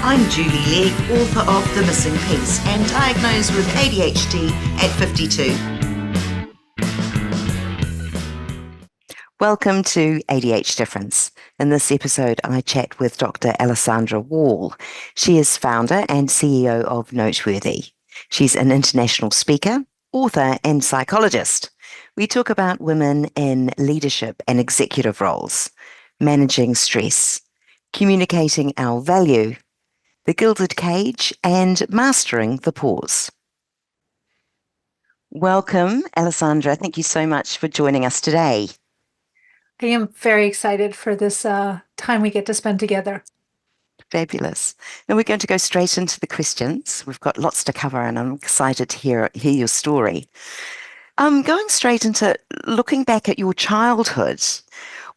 I'm Julie Legg, author of The Missing Piece and diagnosed with ADHD at 52. Welcome to ADH Difference. In this episode, I chat with Dr. Alessandra Wall. She is founder and CEO of Noteworthy. She's an international speaker, author, and psychologist. We talk about women in leadership and executive roles, managing stress, communicating our value, the gilded cage, and mastering the pause. Welcome, Alessandra. Thank you so much for joining us today. I am very excited for this time we get to spend together. Fabulous. Now we're going to go straight into the questions. We've got lots to cover and I'm excited to hear your story. Going straight into looking back at your childhood,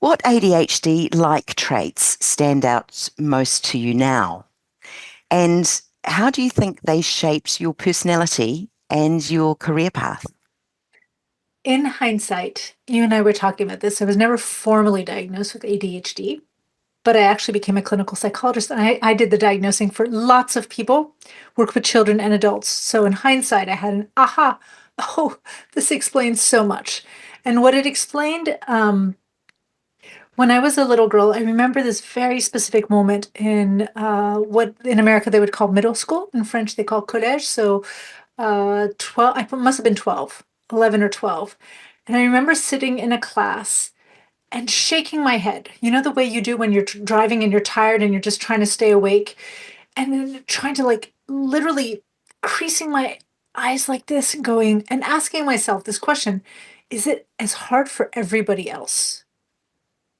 what ADHD-like traits stand out most to you now? And how do you think they shaped your personality and your career path? In hindsight, you and I were talking about this. I was never formally diagnosed with ADHD, but I actually became a clinical psychologist. And I did the diagnosing for lots of people, work with children and adults. So in hindsight, I had an aha, oh, this explains so much. And what it explained, when I was a little girl, I remember this very specific moment in what in America they would call middle school. In French, they call collège. So 12, I must have been 12, 11 or 12. And I remember sitting in a class and shaking my head. You know the way you do when you're driving and you're tired and you're just trying to stay awake, and then trying to like literally creasing my eyes like this and going and asking myself this question: is it as hard for everybody else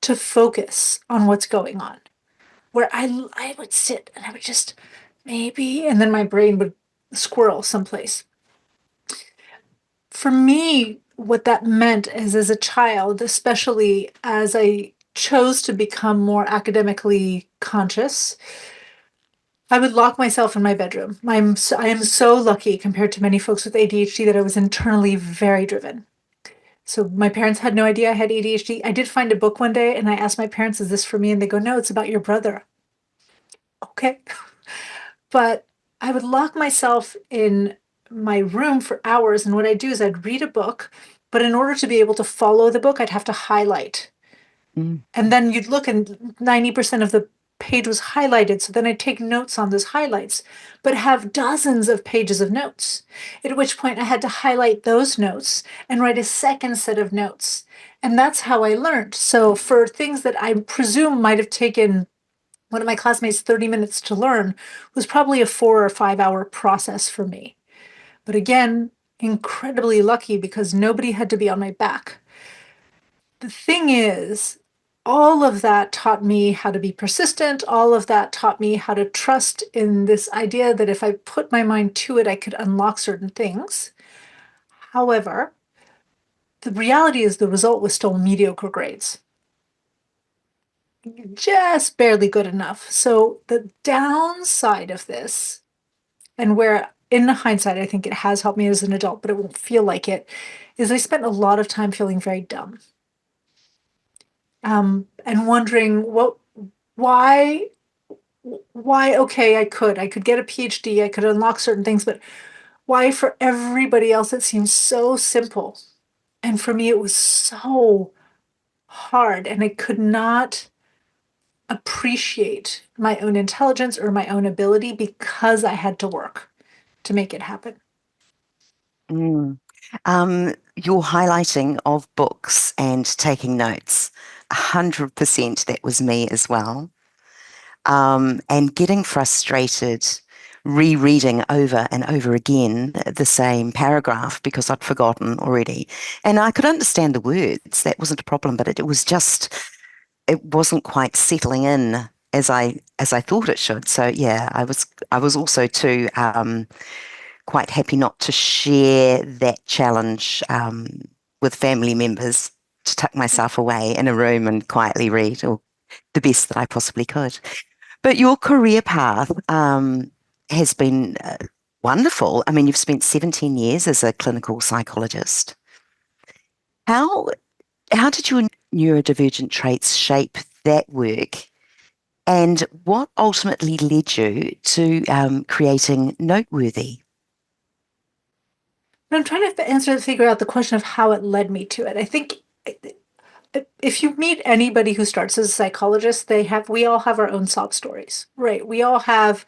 to focus on what's going on? Where I would sit and I would just maybe, and then my brain would squirrel someplace. For me, what that meant is as a child, especially as I chose to become more academically conscious, I would lock myself in my bedroom. I am so lucky compared to many folks with ADHD that I was internally very driven. So my parents had no idea I had ADHD. I did find a book one day and I asked my parents, is this for me? And they go, no, it's about your brother. Okay. But I would lock myself in my room for hours. And what I'd do is I'd read a book, but in order to be able to follow the book, I'd have to highlight. Mm. And then you'd look and 90% of the page was highlighted. So then I'd take notes on those highlights, but have dozens of pages of notes, at which point I had to highlight those notes and write a second set of notes. And that's how I learned. So for things that I presume might have taken one of my classmates 30 minutes to learn was probably a 4 or 5 hour process for me. But again, incredibly lucky because nobody had to be on my back. The thing is, all of that taught me how to be persistent. All of that taught me how to trust in this idea that if I put my mind to it, I could unlock certain things. However, the reality is the result was still mediocre grades. Just barely good enough. So the downside of this, and where in hindsight I think it has helped me as an adult, but it won't feel like it, is I spent a lot of time feeling very dumb. And wondering why, okay, I could get a PhD, I could unlock certain things, but why for everybody else it seems so simple. And for me, it was so hard, and I could not appreciate my own intelligence or my own ability because I had to work to make it happen. Mm. Your highlighting of books and taking notes, 100% that was me as well. And getting frustrated, rereading over and over again the same paragraph because I'd forgotten already. And I could understand the words, that wasn't a problem, but it wasn't quite settling in as I thought it should. So yeah, I was also too quite happy not to share that challenge with family members, to tuck myself away in a room and quietly read, or the best that I possibly could. But your career path has been wonderful. I mean, you've spent 17 years as a clinical psychologist. How did your neurodivergent traits shape that work And what ultimately led you to creating Noteworthy? I'm trying to figure out the question of how it led me to it. I think if you meet anybody who starts as a psychologist, we all have our own sob stories, right? We all have,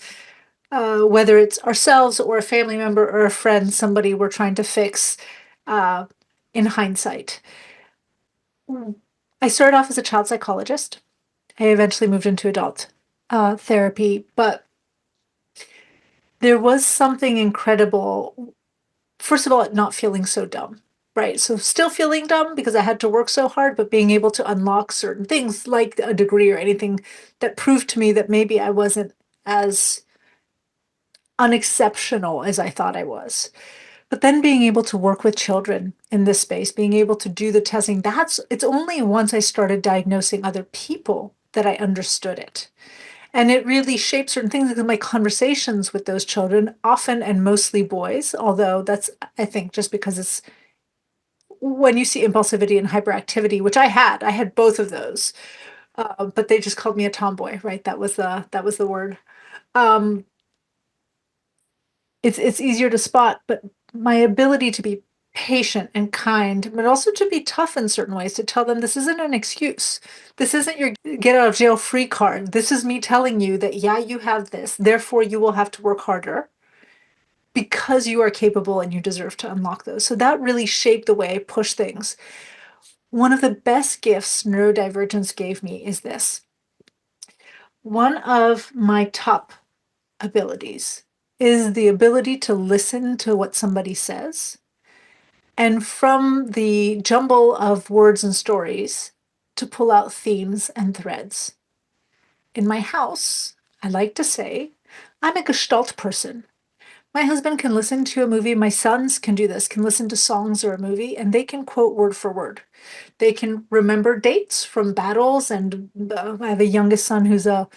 whether it's ourselves or a family member or a friend, somebody we're trying to fix, uh, in hindsight. I started off as a child psychologist. I eventually moved into adult therapy, but there was something incredible. First of all, at not feeling so dumb, right? So still feeling dumb because I had to work so hard, but being able to unlock certain things like a degree or anything that proved to me that maybe I wasn't as unexceptional as I thought I was. But then being able to work with children in this space, being able to do the testing, it's only once I started diagnosing other people that I understood it. And it really shaped certain things in my conversations with those children, often and mostly boys, although that's, I think, just because it's when you see impulsivity and hyperactivity, which I had both of those, but they just called me a tomboy, right? That was the word. Um, it's easier to spot, but my ability to be patient and kind, but also to be tough in certain ways, to tell them this isn't an excuse. This isn't your get out of jail free card. This is me telling you that, yeah, you have this, therefore you will have to work harder because you are capable and you deserve to unlock those. So that really shaped the way I push things. One of the best gifts neurodivergence gave me is this. One of my top abilities is the ability to listen to what somebody says. And from the jumble of words and stories, to pull out themes and threads. In my house, I like to say, I'm a gestalt person. My husband can listen to a movie, my sons can do this, can listen to songs or a movie, and they can quote word for word. They can remember dates from battles, and I have a youngest son who's a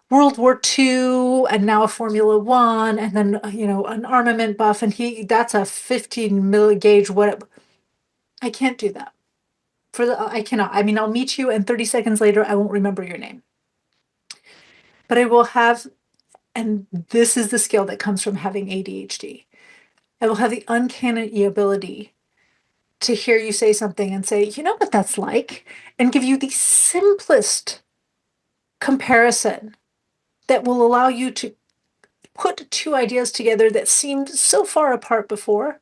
World War II and now a Formula One, and then an armament buff, and that's a 15 milli gauge. What I can't do that I cannot. I mean, I'll meet you, and 30 seconds later, I won't remember your name, but I will have. And this is the skill that comes from having ADHD. I will have the uncanny ability to hear you say something and say, you know what that's like, and give you the simplest comparison that will allow you to put two ideas together that seemed so far apart before.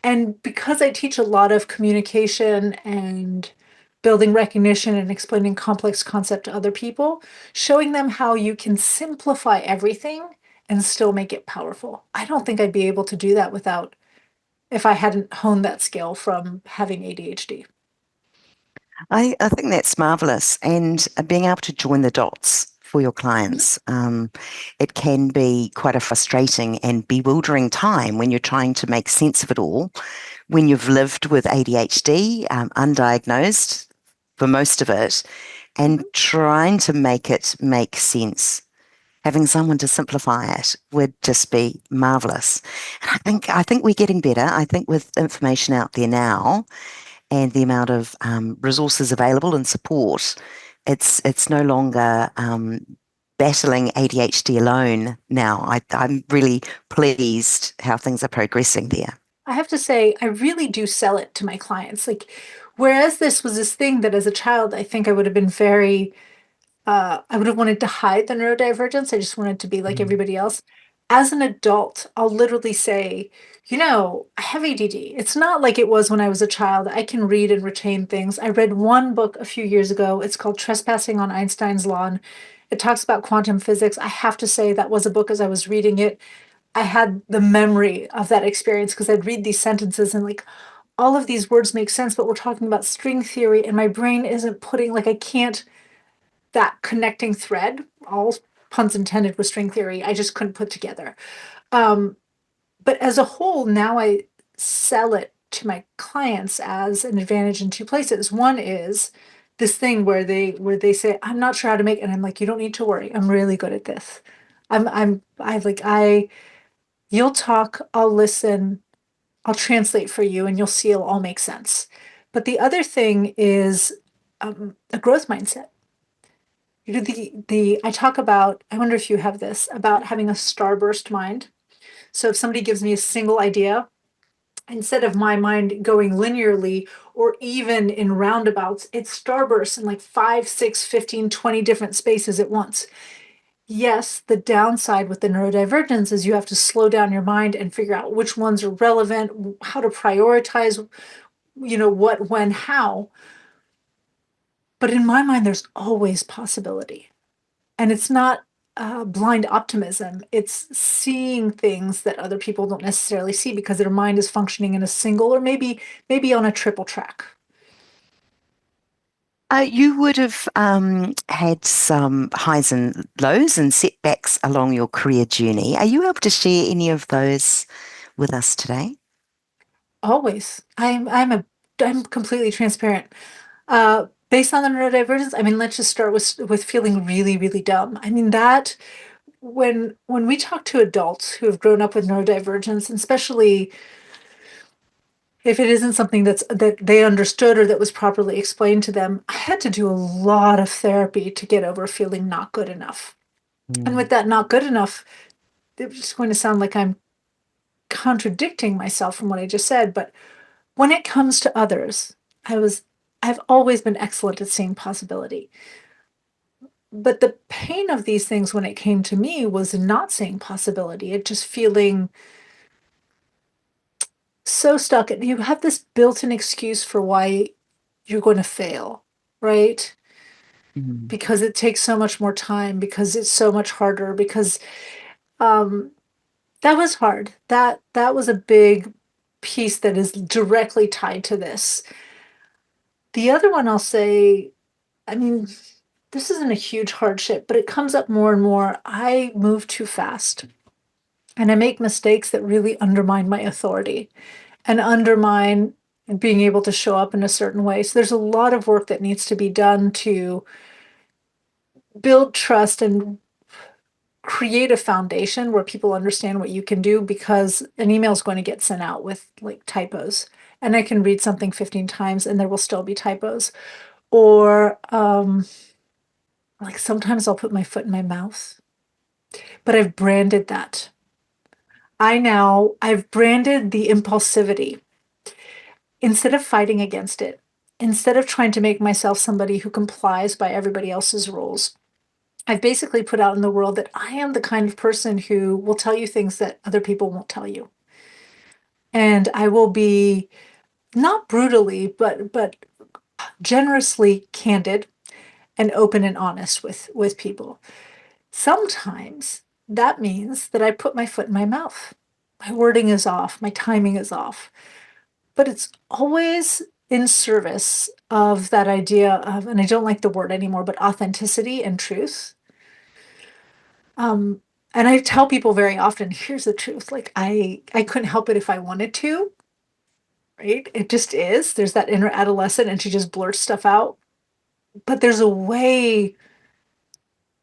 And because I teach a lot of communication and building recognition and explaining complex concept to other people, showing them how you can simplify everything and still make it powerful. I don't think I'd be able to do that without if I hadn't honed that skill from having ADHD. I think that's marvelous. And being able to join the dots for your clients, it can be quite a frustrating and bewildering time when you're trying to make sense of it all. When you've lived with ADHD, undiagnosed for most of it, and trying to make it make sense. Having someone to simplify it would just be marvelous. And I think we're getting better. I think with information out there now, and the amount of resources available and support, it's no longer battling ADHD alone now. I'm really pleased how things are progressing there. I have to say, I really do sell it to my clients. Like, whereas this was this thing that as a child, I think I would have been very I would have wanted to hide the neurodivergence. I just wanted to be like everybody else. As an adult, I'll literally say, I have ADD. It's not like it was when I was a child. I can read and retain things. I read one book a few years ago. It's called Trespassing on Einstein's Lawn. It talks about quantum physics. I have to say that was a book as I was reading it. I had the memory of that experience because I'd read these sentences and like all of these words make sense, but we're talking about string theory and my brain isn't putting like I can't that connecting thread, all puns intended with string theory, I just couldn't put together. Um, but as a whole, now I sell it to my clients as an advantage in two places. One is this thing where they say, I'm not sure how to make it. And I'm like, you don't need to worry. I'm really good at this. You'll talk, I'll listen, I'll translate for you, and you'll see it'll all make sense. But the other thing is a growth mindset. I talk about, I wonder if you have this, about having a starburst mind. So if somebody gives me a single idea, instead of my mind going linearly or even in roundabouts, it starbursts in like 5, 6, 15, 20 different spaces at once. Yes, the downside with the neurodivergence is you have to slow down your mind and figure out which ones are relevant, how to prioritize, what, when, how. But in my mind, there's always possibility. And it's not blind optimism. It's seeing things that other people don't necessarily see because their mind is functioning in a single or maybe on a triple track. You would have had some highs and lows and setbacks along your career journey. Are you able to share any of those with us today? Always. I'm completely transparent. Based on the neurodivergence, I mean, let's just start with feeling really, really dumb. I mean that when we talk to adults who have grown up with neurodivergence, and especially if it isn't something that they understood or that was properly explained to them, I had to do a lot of therapy to get over feeling not good enough. And Mm. with that not good enough, it's going to sound like I'm contradicting myself from what I just said, but when it comes to others, I've always been excellent at seeing possibility. But the pain of these things when it came to me was not seeing possibility. It just feeling so stuck. And you have this built-in excuse for why you're going to fail, right? Mm. Because it takes so much more time, because it's so much harder, because um that was hard. That was a big piece that is directly tied to this. The other one I'll say, I mean, this isn't a huge hardship, but it comes up more and more. I move too fast and I make mistakes that really undermine my authority and undermine being able to show up in a certain way. So there's a lot of work that needs to be done to build trust and create a foundation where people understand what you can do, because an email is going to get sent out with like typos, and I can read something 15 times and there will still be typos. Or like sometimes I'll put my foot in my mouth, but I've branded that. I've branded the impulsivity. Instead of fighting against it, instead of trying to make myself somebody who complies by everybody else's rules, I've basically put out in the world that I am the kind of person who will tell you things that other people won't tell you. And I will be not brutally, but generously candid and open and honest with people. Sometimes that means that I put my foot in my mouth. My wording is off, my timing is off, but it's always in service of that idea of, and I don't like the word anymore, but authenticity and truth. Um, and I tell people very often, here's the truth. Like I couldn't help it if I wanted to, right? It just is. There's that inner adolescent and she just blurts stuff out. But there's a way,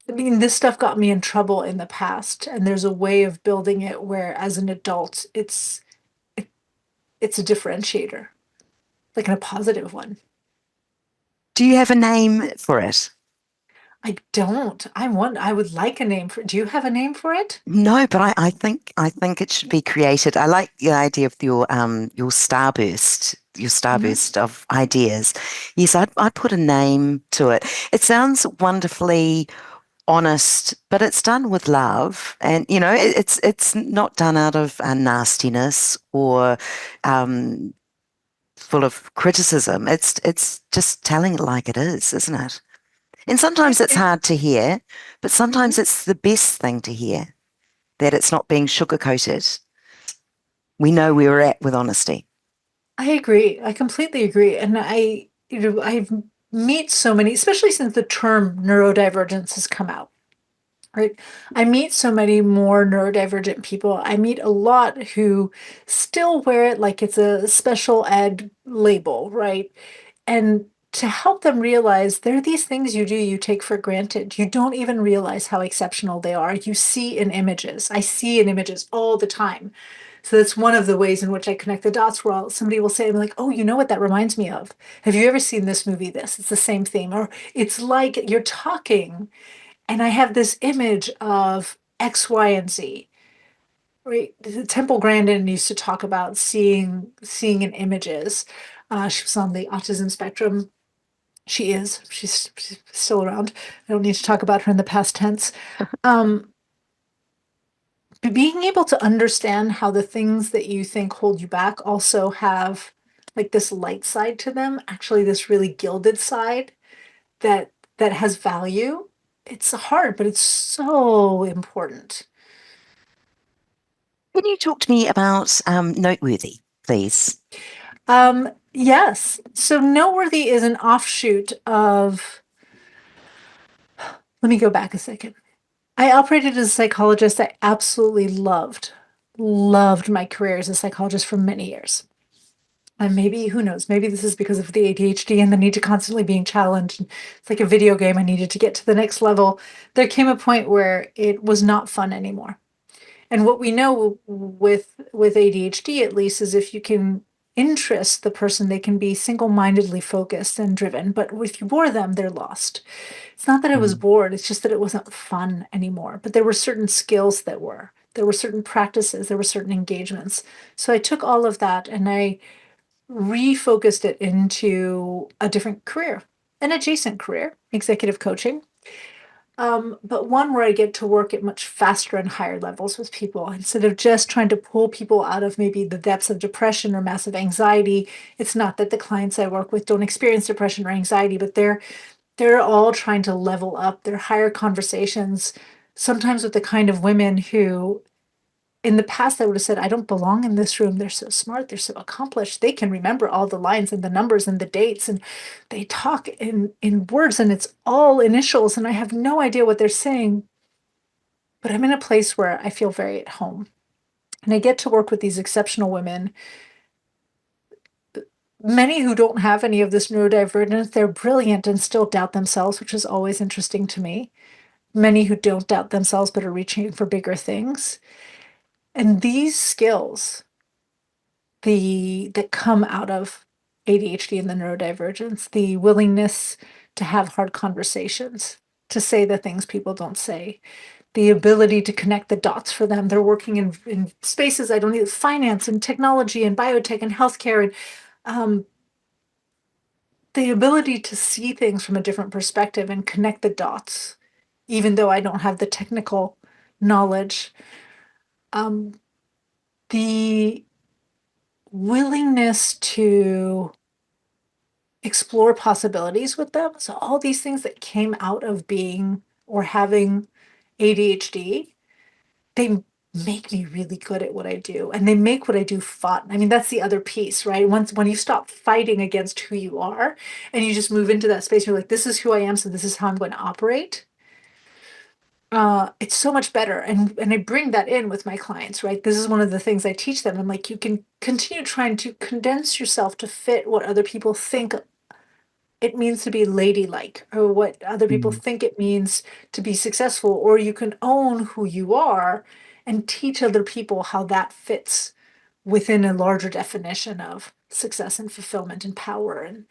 I mean, this stuff got me in trouble in the past, and there's a way of building it where as an adult, it, it's a differentiator, like in a positive one. Do you have a name for it? I don't. I would like a name for, do you have a name for it? No, but I think it should be created. I like the idea of your Mhm. starburst of ideas. Yes, I'd put a name to it. It sounds wonderfully honest, but it's done with love, and it's not done out of nastiness or um, full of criticism. It's just telling it like it is, isn't it? And sometimes it's It- hard to hear, but mhm. sometimes it's the best thing to hear, that it's not being sugar-coated. We know where we're at with honesty. I agree. I completely agree. And I meet so many, especially since the term neurodivergence has come out, right? I meet so many more neurodivergent people. I meet a lot who still wear it like it's a special ed label, right? And to help them realize there are these things you do you take for granted. You don't even realize how exceptional they are. You see in images. I see in images all the time So that's one of the ways in which I connect the dots where somebody will say, I'm like, oh, you know what that reminds me of? Have you ever seen this movie? It's the same theme. Or it's like you're talking and I have this image of X, Y, and Z. Right. Temple Grandin used to talk about seeing in images. She was on the autism spectrum. She is. She's still around. I don't need to talk about her in the past tense. Um, being able to understand how the things that you think hold you back also have like this light side to them, actually this really gilded side that has value. It's hard, but it's so important. Can you talk to me about Noteworthy, please? Yes. So Noteworthy is an offshoot of, let me go back a second. I operated as a psychologist. I absolutely loved my career as a psychologist for many years. And maybe, who knows, maybe this is because of the ADHD and the need to constantly being challenged. It's like a video game. I needed to get to the next level. There came a point where it was not fun anymore. And what we know with ADHD, at least, is if you can interest the person, they can be single-mindedly focused and driven. But if you bore them, they're lost. It's not that I was Mm. bored, it's just that it wasn't fun anymore. But there were certain skills that were. There were certain practices, there were certain engagements. So I took all of that and I refocused it into a different career, an adjacent career, executive coaching. But one where I get to work at much faster and higher levels with people instead of just trying to pull people out of maybe the depths of depression or massive anxiety. It's not that the clients I work with don't experience depression or anxiety, but they're all trying to level up their higher conversations, sometimes with the kind of women who in the past I would have said, I don't belong in this room. They're so smart, they're so accomplished. They can remember all the lines and the numbers and the dates, and they talk in words and it's all initials, and I have no idea what they're saying. But I'm in a place where I feel very at home. And I get to work with these exceptional women, many who don't have any of this neurodivergence. They're brilliant and still doubt themselves, which is always interesting to me. Many who don't doubt themselves but are reaching for bigger things. And these skills that come out of ADHD and the neurodivergence, the willingness to have hard conversations, to say the things people don't say, the ability to connect the dots for them. They're working in spaces I don't need, finance and technology and biotech and healthcare, and um, the ability to see things from a different perspective and connect the dots, even though I don't have the technical knowledge. Um, the willingness to explore possibilities with them. So all these things that came out of being or having ADHD, they make me really good at what I do and they make what I do fun. I mean, that's the other piece, right? When you stop fighting against who you are and you just move into that space, you're like, this is who I am, so this is how I'm going to operate. It's so much better. And I bring that in with my clients, right? This is one of the things I teach them. I'm like, you can continue trying to condense yourself to fit what other people think it means to be ladylike or what other people Mm. think it means to be successful, or you can own who you are and teach other people how that fits within a larger definition of success and fulfillment and power. And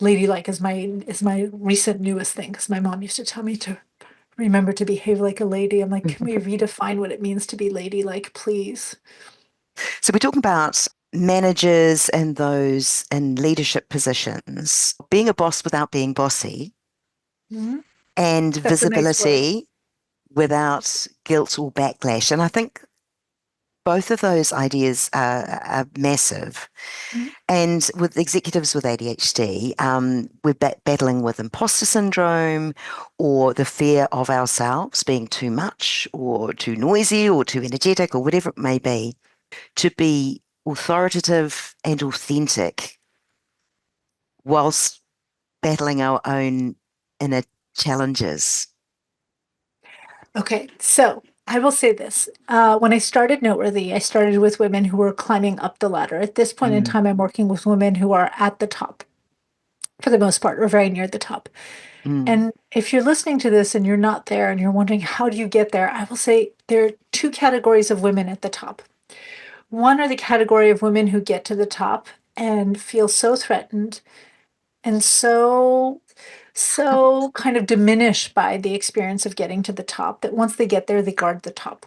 ladylike is my recent newest thing because my mom used to tell me to remember to behave like a lady. I'm like, can we redefine what it means to be ladylike, please? So we're talking about managers and those in leadership positions, being a boss without being bossy, Mhm. and That's a nice word. visibility without guilt or backlash. And I think both of those ideas are massive. Mhm. And with executives with ADHD, we're battling with imposter syndrome or the fear of ourselves being too much or too noisy or too energetic or whatever it may be. To be authoritative and authentic whilst battling our own inner challenges. Okay, so I will say this. When I started Noteworthy, I started with women who were climbing up the ladder. At this point in Mm, time, I'm working with women who are at the top for the most part, or very near the top. mm, And if you're listening to this and you're not there and you're wondering, how do you get there? I will say there are two categories of women at the top. One are the category of women who get to the top and feel so threatened and so kind of diminished by the experience of getting to the top that once they get there, they guard the top.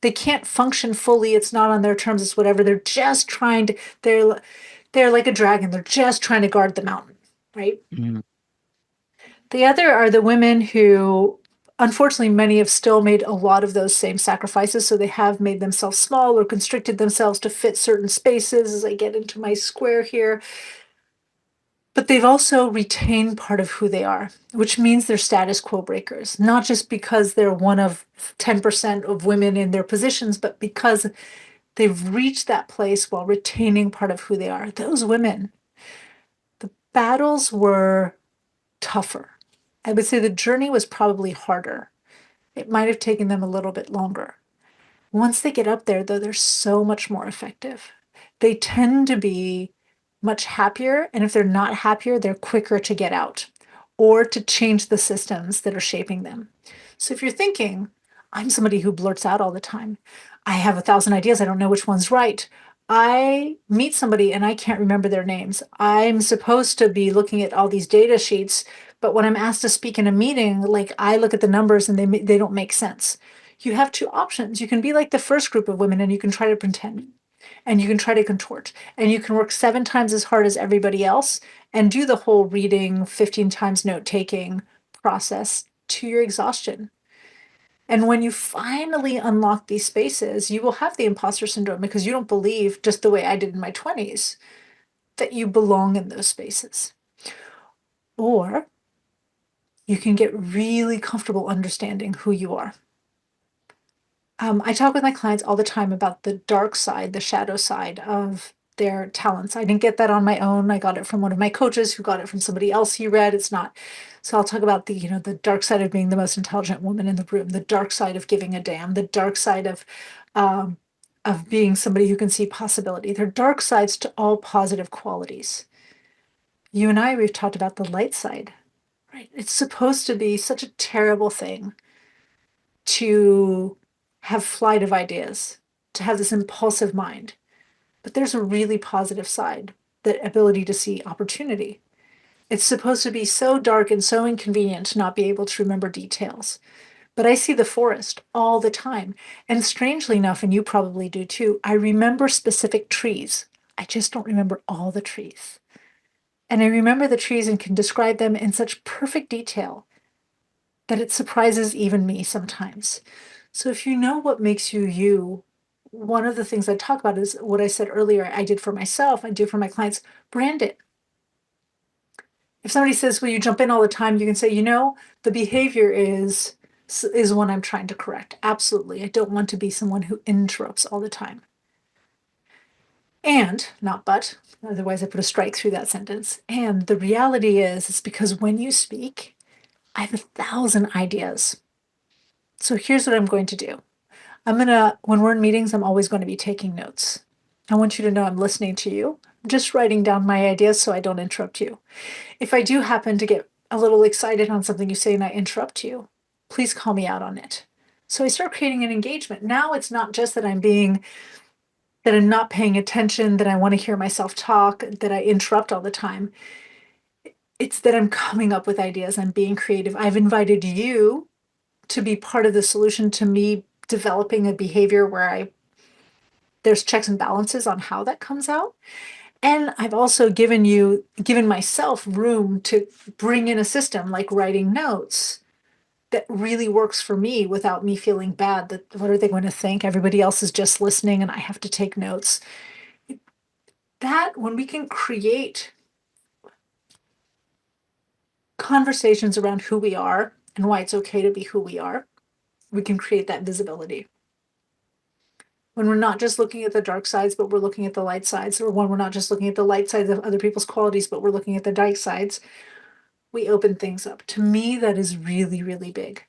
They can't function fully. It's not on their terms. It's whatever. They're just trying to, they're like a dragon. They're just trying to guard the mountain, right? Mm. The other are the women who, unfortunately, many have still made a lot of those same sacrifices. So they have made themselves small or constricted themselves to fit certain spaces as I get into my square here. But they've also retained part of who they are, which means they're status quo breakers, not just because they're one of 10% of women in their positions, but because they've reached that place while retaining part of who they are. Those women, the battles were tougher. I would say the journey was probably harder. It might have taken them a little bit longer. Once they get up there, though, they're so much more effective. They tend to be much happier. And if they're not happier, they're quicker to get out or to change the systems that are shaping them. So if you're thinking, I'm somebody who blurts out all the time, I have 1,000 ideas, I don't know which one's right. I meet somebody and I can't remember their names. I'm supposed to be looking at all these data sheets, but when I'm asked to speak in a meeting, like I look at the numbers and they don't make sense. You have two options. You can be like the first group of women and you can try to pretend and you can try to contort and you can work 7 times as hard as everybody else and do the whole reading, 15 times note taking process to your exhaustion. And when you finally unlock these spaces, you will have the imposter syndrome because you don't believe, just the way I did in my 20s, that you belong in those spaces. Or you can get really comfortable understanding who you are. I talk with my clients all the time about the dark side, the shadow side of their talents. I didn't get that on my own. I got it from one of my coaches who got it from somebody else he read. It's not. So I'll talk about the dark side of being the most intelligent woman in the room, the dark side of giving a damn, the dark side of being somebody who can see possibility. They're dark sides to all positive qualities. You and I, we've talked about the light side, right? It's supposed to be such a terrible thing to have flight of ideas, to have this impulsive mind. But there's a really positive side, that ability to see opportunity. It's supposed to be so dark and so inconvenient to not be able to remember details. But I see the forest all the time. And strangely enough, and you probably do too, I remember specific trees. I just don't remember all the trees. And I remember the trees and can describe them in such perfect detail that it surprises even me sometimes. So if you know what makes you you, one of the things I talk about is what I said earlier I did for myself, I do for my clients, brand it. If somebody says, "Will you jump in all the time?" you can say, the behavior is one I'm trying to correct. Absolutely. I don't want to be someone who interrupts all the time. And, not but, otherwise I put a strike through that sentence. And the reality is, it's because when you speak, I have 1,000 ideas. So here's what I'm going to do. When we're in meetings, I'm always going to be taking notes. I want you to know I'm listening to you. I'm just writing down my ideas so I don't interrupt you. If I do happen to get a little excited on something you say and I interrupt you, please call me out on it. So I start creating an engagement. Now it's not just that I'm not paying attention, that I want to hear myself talk, that I interrupt all the time. It's that I'm coming up with ideas. I'm being creative. I've invited you to be part of the solution to me developing a behavior where there's checks and balances on how that comes out. And I've also given myself room to bring in a system like writing notes that really works for me without me feeling bad that what are they going to think? Everybody else is just listening and I have to take notes. That when we can create conversations around who we are and why it's okay to be who we are, we can create that visibility. When we're not just looking at the dark sides, but we're looking at the light sides, or when we're not just looking at the light sides of other people's qualities, but we're looking at the dark sides, we open things up. To me, that is really, really big.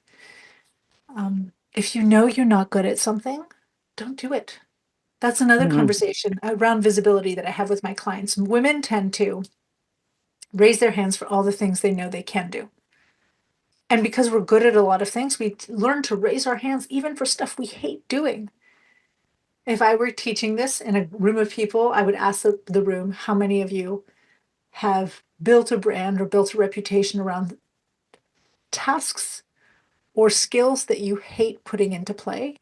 If you know you're not good at something, don't do it. That's another conversation around visibility that I have with my clients. Women tend to raise their hands for all the things they know they can do. And because we're good at a lot of things, we learn to raise our hands even for stuff we hate doing. If I were teaching this in a room of people, I would ask the room, how many of you have built a brand or built a reputation around tasks or skills that you hate putting into play?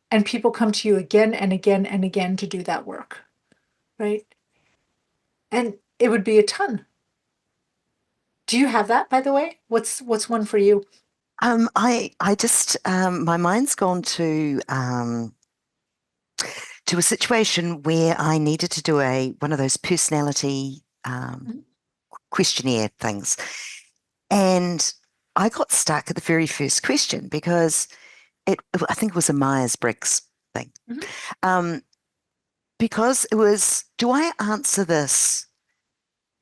And people come to you again and again and again to do that work, right? And it would be a ton. Do you have that, by the way? What's one for you? I just my mind's gone to a situation where I needed to do one of those personality Mhm. questionnaire things, and I got stuck at the very first question because I think it was a Myers-Briggs thing. Mhm. Um, because it was, do I answer this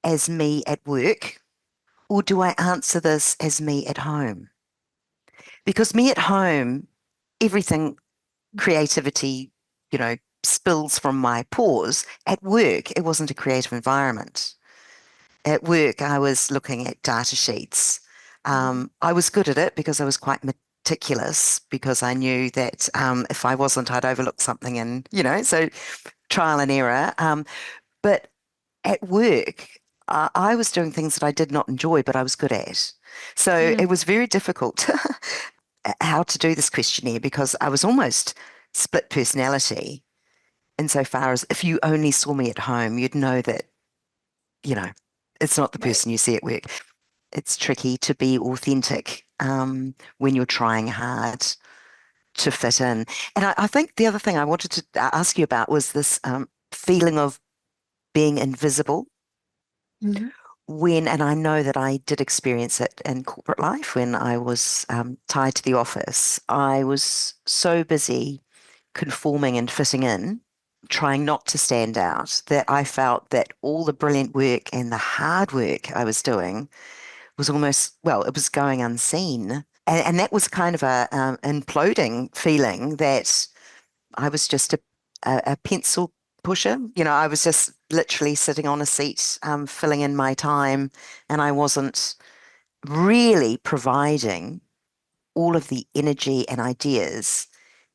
as me at work or do I answer this as me at home? Because me at home, everything, creativity, spills from my pores. At work, it wasn't a creative environment. At work, I was looking at data sheets. I was good at it because I was quite meticulous because I knew that if I wasn't, I'd overlook something and, so trial and error. But at work, I was doing things that I did not enjoy, but I was good at. So it Mm. was very difficult how to do this questionnaire because I was almost split personality insofar as if you only saw me at home, you'd know that, you know, it's not the Right. person you see at work. It's tricky to be authentic when you're trying hard to fit in. And I think the other thing I wanted to ask you about was this feeling of being invisible Mhm. and I know that I did experience it in corporate life when I was tied to the office. I was so busy conforming and fitting in, trying not to stand out, that I felt that all the brilliant work and the hard work I was doing was almost, well, it was going unseen. And that was kind of a imploding feeling that I was just a pencil pusher. I was just literally sitting on a seat, filling in my time, and I wasn't really providing all of the energy and ideas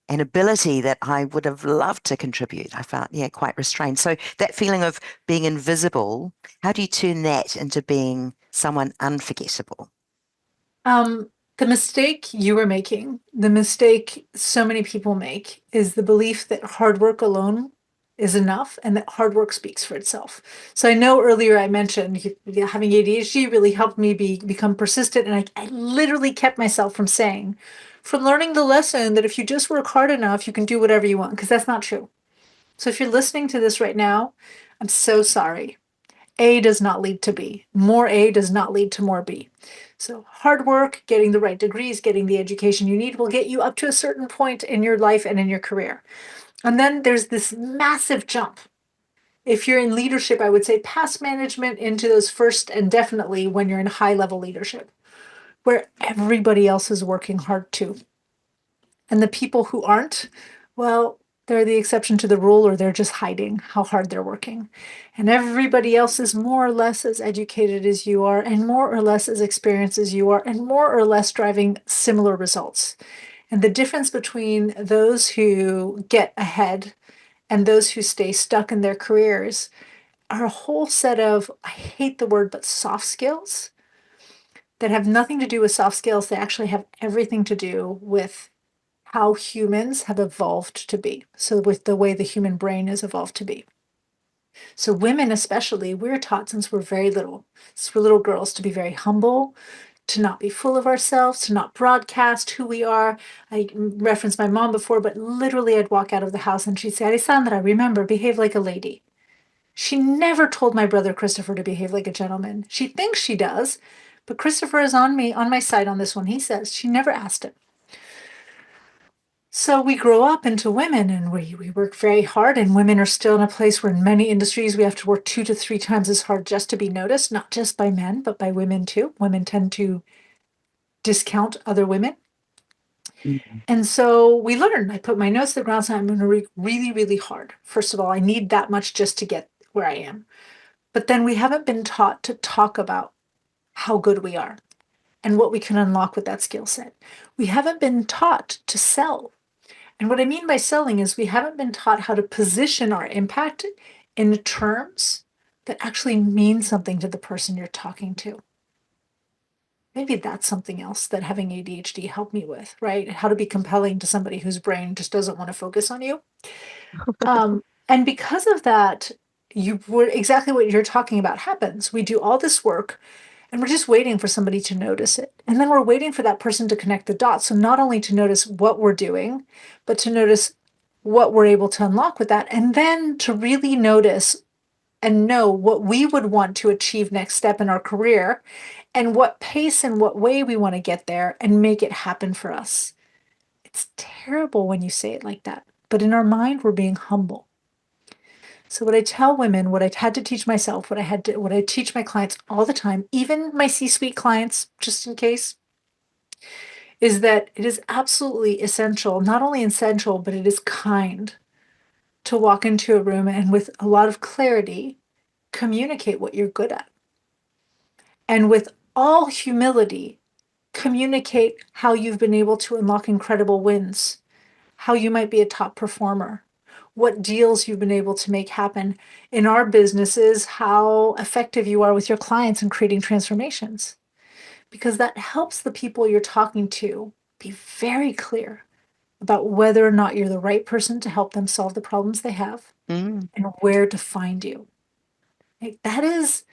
and ability that I would have loved to contribute. I felt, yeah, quite restrained. So that feeling of being invisible, how do you turn that into being someone unforgettable? Um, the mistake you were making, the mistake so many people make, is the belief that hard work alone is enough and that hard work speaks for itself. So I know earlier I mentioned having ADHD really helped me become persistent, and I literally kept myself from learning the lesson that if you just work hard enough, you can do whatever you want, because that's not true. So if you're listening to this right now, I'm so sorry. A does not lead to B. More A does not lead to more B. So, hard work, getting the right degrees, getting the education you need will get you up to a certain point in your life and in your career. And then there's this massive jump. If you're in leadership, I would say past management into those first, and definitely when you're in high level leadership, where everybody else is working hard too. And the people who aren't, well, they're the exception to the rule, or they're just hiding how hard they're working. And everybody else is more or less as educated as you are, and more or less as experienced as you are, and more or less driving similar results. And the difference between those who get ahead and those who stay stuck in their careers are a whole set of, I hate the word, but soft skills that have nothing to do with soft skills. They actually have everything to do with how humans have evolved to be. So, with the way the human brain is evolved to be. So, women, especially, we're taught since we're very little, since we're little girls, to be very humble, to not be full of ourselves, to not broadcast who we are. I referenced my mom before, but literally, I'd walk out of the house and she'd say, Alessandra, remember, behave like a lady. She never told my brother Christopher to behave like a gentleman. She thinks she does, but Christopher is on my side on this one. He says she never asked him. So we grow up into women, and we work very hard, and women are still in a place where in many industries we have to work 2 to 3 times as hard just to be noticed, not just by men, but by women too. Women tend to discount other women. Mm. And so we learn. I put my nose to the ground, so I'm going to work really, really hard. First of all, I need that much just to get where I am. But then we haven't been taught to talk about how good we are and what we can unlock with that skill set. We haven't been taught to sell. And what I mean by selling is we haven't been taught how to position our impact in terms that actually mean something to the person you're talking to. Maybe that's something else that having ADHD helped me with, right? How to be compelling to somebody whose brain just doesn't want to focus on you. And because of that, you were exactly what you're talking about happens. We do all this work and we're just waiting for somebody to notice it. And then we're waiting for that person to connect the dots. So not only to notice what we're doing, but to notice what we're able to unlock with that. And then to really notice and know what we would want to achieve next step in our career and what pace and what way we want to get there and make it happen for us. It's terrible when you say it like that. But in our mind, we're being humble. So what I tell women, what I had to teach myself, what I teach my clients all the time, even my C-suite clients, just in case, is that it is absolutely essential, not only essential, but it is kind to walk into a room and with a lot of clarity, communicate what you're good at. And with all humility, communicate how you've been able to unlock incredible wins, how you might be a top performer, what deals you've been able to make happen in our businesses, how effective you are with your clients in creating transformations. Because that helps the people you're talking to be very clear about whether or not you're the right person to help them solve the problems they have Mm. and where to find you. Like, that is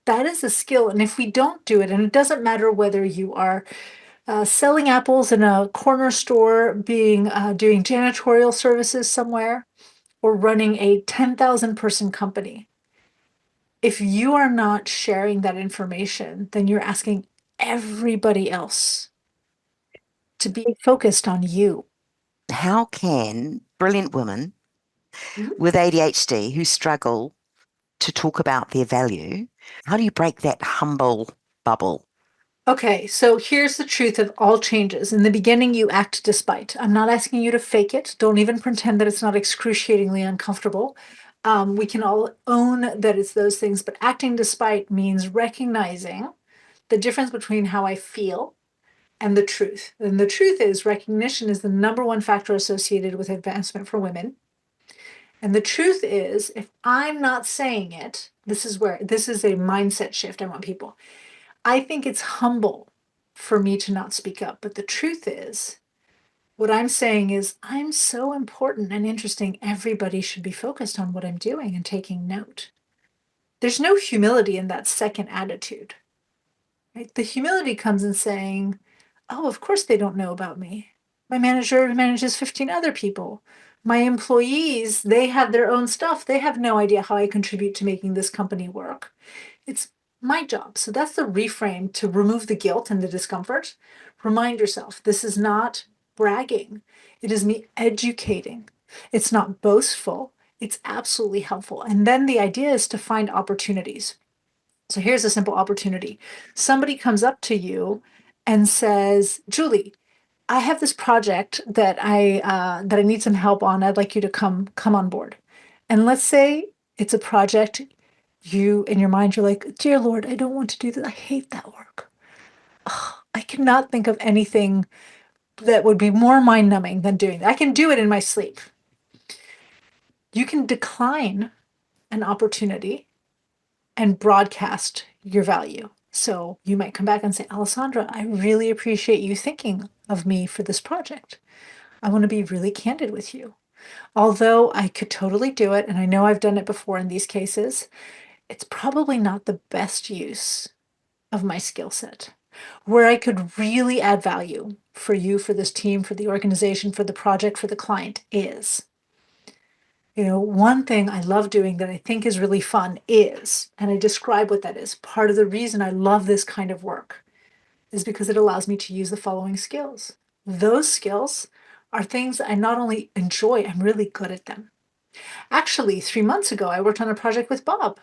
a skill. And if we don't do it, and it doesn't matter whether you are selling apples in a corner store, being doing janitorial services somewhere, or running a 10,000 person company, if you are not sharing that information, then you're asking everybody else to be focused on you. How can brilliant women Mhm. with ADHD who struggle to talk about their value, how do you break that humble bubble? Okay, so here's the truth of all changes. In the beginning, you act despite. I'm not asking you to fake it. Don't even pretend that it's not excruciatingly uncomfortable. We can all own that it's those things, but acting despite means recognizing the difference between how I feel and the truth. And the truth is, recognition is the number one factor associated with advancement for women. And the truth is, if I'm not saying it, this is a mindset shift. I want people. I think it's humble for me to not speak up. But the truth is, what I'm saying is, I'm so important and interesting. Everybody should be focused on what I'm doing and taking note. There's no humility in that second attitude. Right? The humility comes in saying, oh, of course they don't know about me. My manager manages 15 other people. My employees, they have their own stuff. They have no idea how I contribute to making this company work. It's my job. So that's the reframe to remove the guilt and the discomfort. Remind yourself this is not bragging, it is me educating. It's not boastful, it's absolutely helpful. And then the idea is to find opportunities. So here's a simple opportunity. Somebody comes up to you and says, Julie, I have this project that I need some help on. I'd like you to come on board. And let's say it's a project you in your mind you're like, dear Lord, I don't want to do that. I hate that work. Ugh, I cannot think of anything that would be more mind numbing than doing that. I can do it in my sleep. You can decline an opportunity and broadcast your value. So you might come back and say, Alessandra, I really appreciate you thinking of me for this project. I want to be really candid with you. Although I could totally do it, and I know I've done it before in these cases, it's probably not the best use of my skill set. Where I could really add value for you, for this team, for the organization, for the project, for the client is, one thing I love doing that I think is really fun is, and I describe what that is. Part of the reason I love this kind of work is because it allows me to use the following skills. Those skills are things I not only enjoy, I'm really good at them. Actually, 3 months ago, I worked on a project with Bob,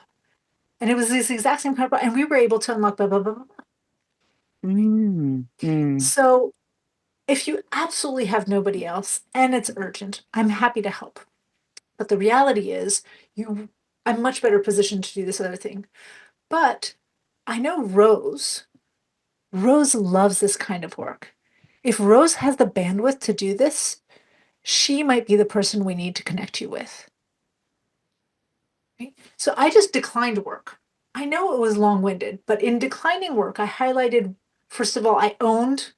and it was this exact same kind of, and we were able to unlock blah, blah, blah, blah. Mm, mm. So if you absolutely have nobody else and it's urgent, I'm happy to help. But the reality is, I'm much better positioned to do this other thing. But I know Rose. Rose loves this kind of work. If Rose has the bandwidth to do this, she might be the person we need to connect you with. Right? So I just declined work. I know it was long winded, but in declining work, I highlighted, first of all, I owned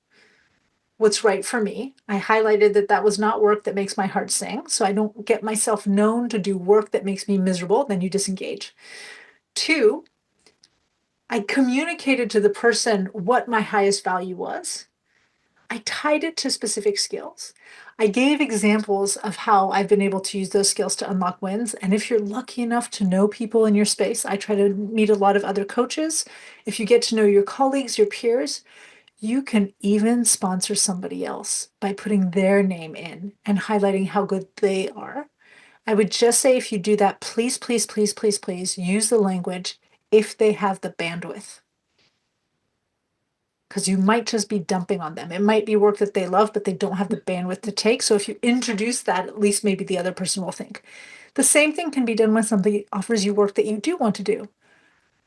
what's right for me. I highlighted that that was not work that makes my heart sing. So I don't get myself known to do work that makes me miserable. Then you disengage. Two, I communicated to the person what my highest value was. I tied it to specific skills. I gave examples of how I've been able to use those skills to unlock wins. And if you're lucky enough to know people in your space, I try to meet a lot of other coaches. If you get to know your colleagues, your peers, you can even sponsor somebody else by putting their name in and highlighting how good they are. I would just say if you do that, please, please, please, please, please use the language if they have the bandwidth. Because you might just be dumping on them. It might be work that they love, but they don't have the bandwidth to take. So if you introduce that, at least maybe the other person will think. The same thing can be done when somebody offers you work that you do want to do.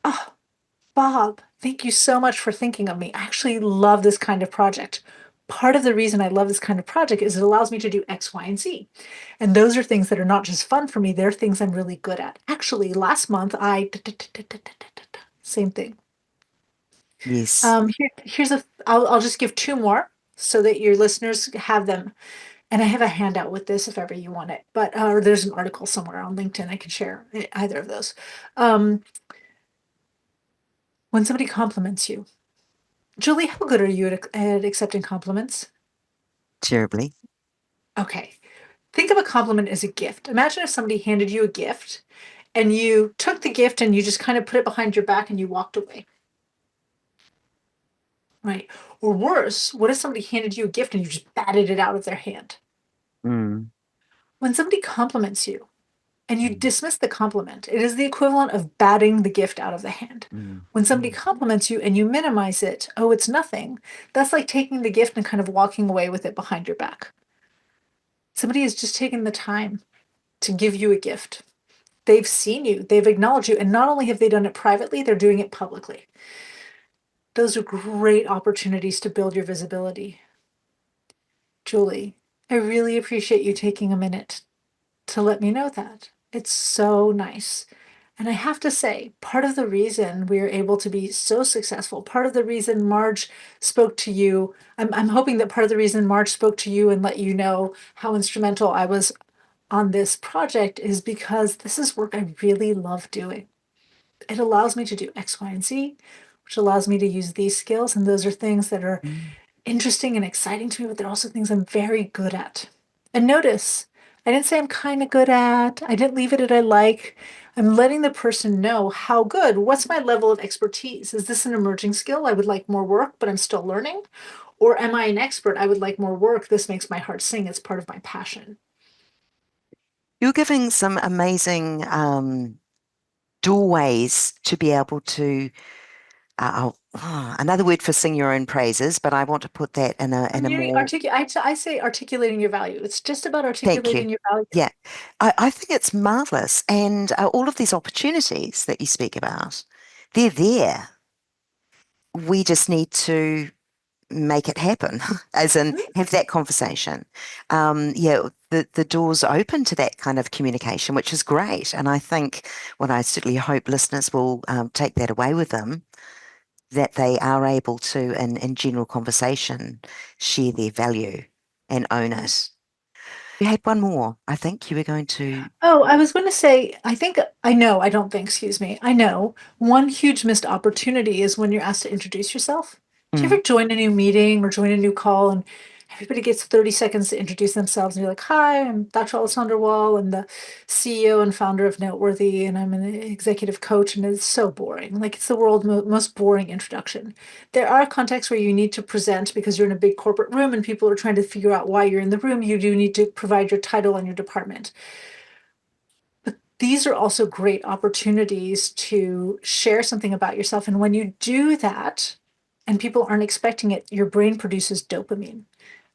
Oh, Bob, thank you so much for thinking of me. I actually love this kind of project. Part of the reason I love this kind of project is it allows me to do X, Y, and Z. And those are things that are not just fun for me, they're things I'm really good at. Actually, last month, same thing. Yes. I'll just give two more so that your listeners have them. And I have a handout with this if ever you want it. But or there's an article somewhere on LinkedIn I can share either of those. When somebody compliments you, Julie, how good are you at accepting compliments? Terribly. Okay. Think of a compliment as a gift. Imagine if somebody handed you a gift and you took the gift and you just kind of put it behind your back and you walked away. Right. Or worse, what if somebody handed you a gift and you just batted it out of their hand? Mm. When somebody compliments you and you Mm. dismiss the compliment, it is the equivalent of batting the gift out of the hand. Mm. When somebody compliments you and you minimize it, oh, it's nothing, that's like taking the gift and kind of walking away with it behind your back. Somebody is just taking the time to give you a gift. They've seen you, they've acknowledged you, and not only have they done it privately, they're doing it publicly. Those are great opportunities to build your visibility. Julie, I really appreciate you taking a minute to let me know that. It's so nice. And I have to say, part of the reason we're able to be so successful, part of the reason Marge spoke to you, I'm hoping that part of the reason Marge spoke to you and let you know how instrumental I was on this project is because this is work I really love doing. It allows me to do X, Y, and Z, which allows me to use these skills. And those are things that are Mm. interesting and exciting to me, but they're also things I'm very good at. And notice, I didn't say I'm kind of good at, I didn't leave it at I like. I'm letting the person know how good, what's my level of expertise? Is this an emerging skill? I would like more work, but I'm still learning. Or am I an expert? I would like more work. This makes my heart sing. It's part of my passion. You're giving some amazing doorways to be able to another word for sing your own praises, but I want to put that in a more I say articulating your value. It's just about thank you. articulating your value. Yeah, I think it's marvelous, and all of these opportunities that you speak about, they're there. We just need to make it happen, as in have that conversation. Yeah, the door's open to that kind of communication, which is great. And I think what I certainly hope listeners will take that away with them, that they are able to, in general conversation, share their value and own it. We had one more. I think you were going to. Oh, I was going to say, I don't think, excuse me, I know one huge missed opportunity is when you're asked to introduce yourself. Do you Mm, ever join a new meeting or join a new call and everybody gets 30 seconds to introduce themselves and you're like, hi, I'm Dr. Alessandra Wall. I'm the CEO and founder of Noteworthy and I'm an executive coach and it's so boring. Like it's the world's most boring introduction. There are contexts where you need to present because you're in a big corporate room and people are trying to figure out why you're in the room. You do need to provide your title and your department. These are also great opportunities to share something about yourself. And when you do that, and people aren't expecting it, your brain produces dopamine.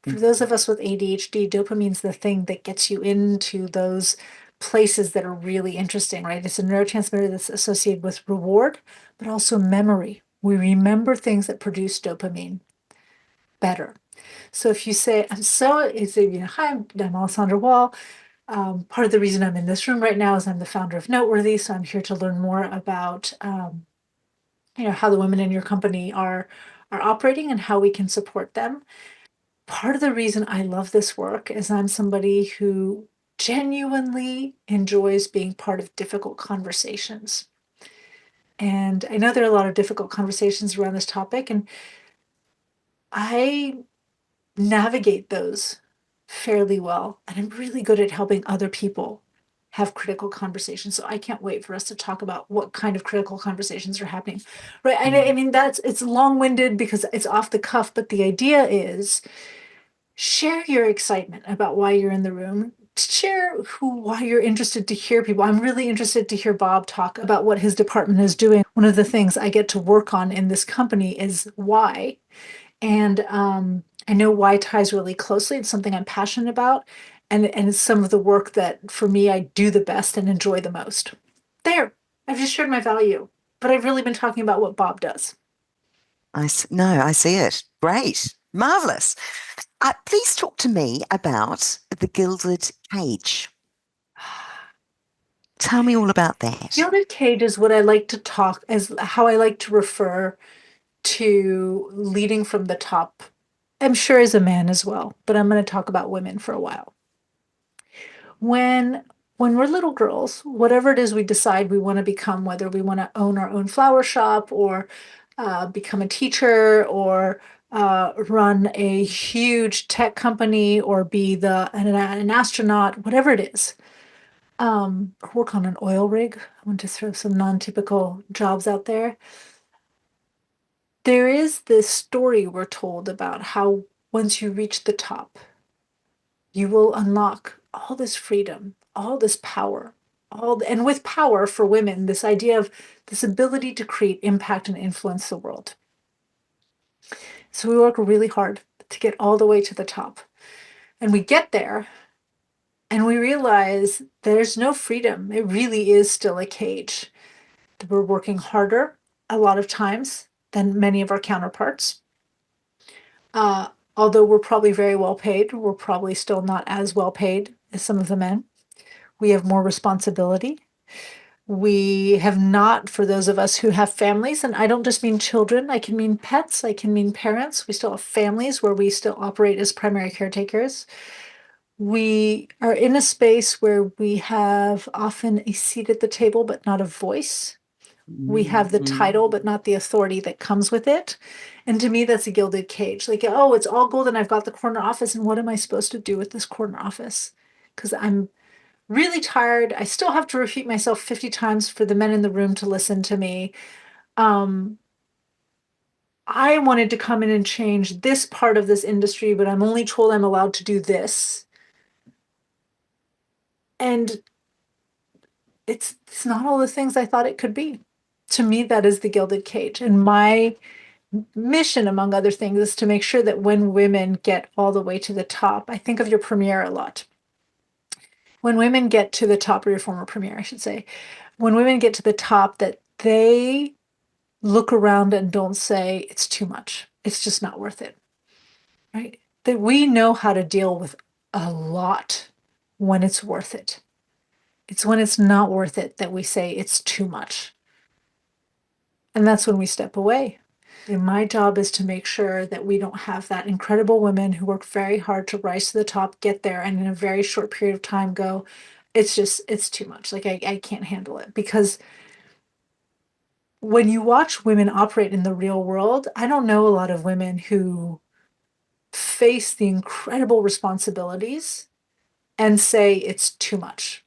For mm, those of us with ADHD, dopamine's the thing that gets you into those places that are really interesting, right? It's a neurotransmitter that's associated with reward, but also memory. We remember things that produce dopamine better. So if you say, hi, I'm Alessandra Wall. Part of the reason I'm in this room right now is I'm the founder of Noteworthy. So I'm here to learn more about, how the women in your company are operating and how we can support them. Part of the reason I love this work is I'm somebody who genuinely enjoys being part of difficult conversations. And I know there are a lot of difficult conversations around this topic, and I navigate those fairly well. And I'm really good at helping other people have critical conversations. So I can't wait for us to talk about what kind of critical conversations are happening. Right. I mean, it's long-winded because it's off the cuff, but the idea is share your excitement about why you're in the room. Share why you're interested to hear people. I'm really interested to hear Bob talk about what his department is doing. One of the things I get to work on in this company is why. And I know why ties really closely. It's something I'm passionate about. And it's some of the work that for me I do the best and enjoy the most. There, I've just shared my value, but I've really been talking about what Bob does. No, I see it. Great. Marvelous. Please talk to me about the Gilded Cage. Tell me all about that. Gilded cage is what I like to talk as how I like to refer to leading from the top. I'm sure as a man as well, but I'm going to talk about women for a while. When we're little girls, whatever it is we decide we want to become, whether we want to own our own flower shop or become a teacher or run a huge tech company or be an astronaut, whatever it is, work on an oil rig. I want to throw some non-typical jobs out there. There is this story we're told about how once you reach the top, you will unlock all this freedom, all this power, and with power for women, this idea of this ability to create impact and influence the world. So we work really hard to get all the way to the top. And we get there and we realize there's no freedom. It really is still a cage. We're working harder a lot of times than many of our counterparts. Although we're probably very well paid, we're probably still not as well paid as some of the men. We have more responsibility. We have not, for those of us who have families, and I don't just mean children, I can mean pets, I can mean parents. We still have families where we still operate as primary caretakers. We are in a space where we have often a seat at the table, but not a voice. We have the title, but not the authority that comes with it. And to me, that's a gilded cage. Like, oh, it's all golden. I've got the corner office. And what am I supposed to do with this corner office? Because I'm really tired. I still have to repeat myself 50 times for the men in the room to listen to me. I wanted to come in and change this part of this industry, but I'm only told I'm allowed to do this. And it's not all the things I thought it could be. To me, that is the gilded cage. And my mission, among other things, is to make sure that when women get all the way to the top, I think of your premier a lot. When women get to the top, or your former premier, I should say, when women get to the top, that they look around and don't say, it's too much. It's just not worth it. Right? That we know how to deal with a lot when it's worth it. It's when it's not worth it that we say it's too much. And that's when we step away. And my job is to make sure that we don't have that incredible women who work very hard to rise to the top, get there, and in a very short period of time go, it's too much. Like I can't handle it. Because when you watch women operate in the real world, I don't know a lot of women who face the incredible responsibilities and say it's too much.